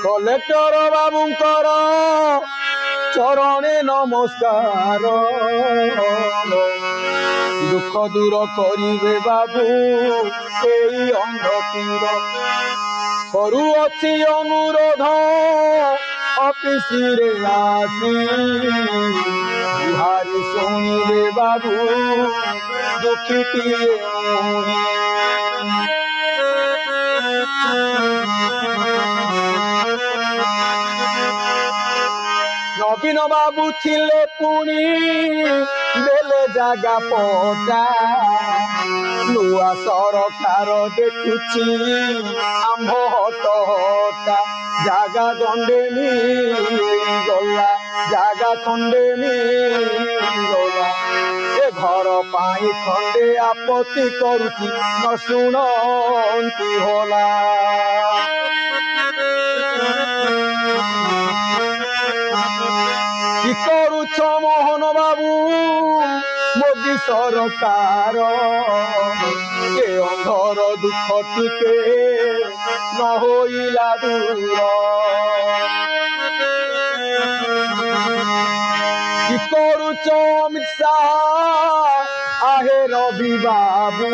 Collector बाबूंकर चरणे नमस्कार दुख दूर करिवे बाबू एई अंधतीर करुअछि अनुरोध ऑफिस रे आसी गुहारी शुणिवे बाबू दुखीटिए नवीन बाबू थिले पुणी बेले जागा पटा नुआ सरकार देखुची आंभ हट हटा जागा दंडे गला जागा खंडे गला ए घर पाई खंडे आपत्ति करुची न शुणती होला कि करुछ मोहन बाबू मोदी सरकार ए अंधर दुख टिके न होइला दूर कि करुछ अमित शाह आहे रवि बाबू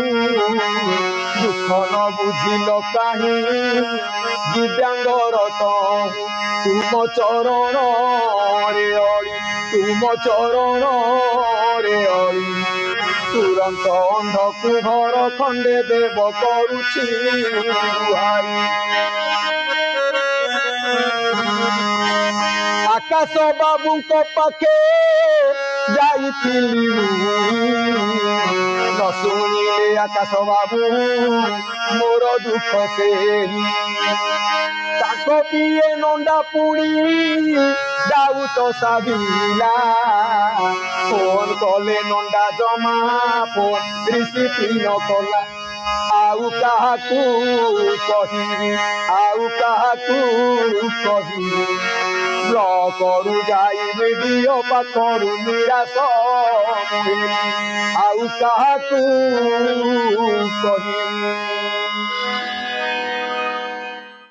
दुख न बुझिल काहि दिव्यांगर तुम चरण रे अड़ी तुम चरण रे अड़ी तुरंत अंध को घर खंडे देव करुछि गुहारी आकाश बाबू को पाखे जाइथिली न शुणिले आकाश बाबू मोर दुख से ताको पिए नंदा पुणी जाऊ तो साबिला फोन कले नंदा जमा फोन रिसीव न कला आउ काहाकू कहिबी आउ काहाकू कहिबी ब्लॉक रु जाई वीडियो पाखरु निराश आउ काहाकू कहिबी।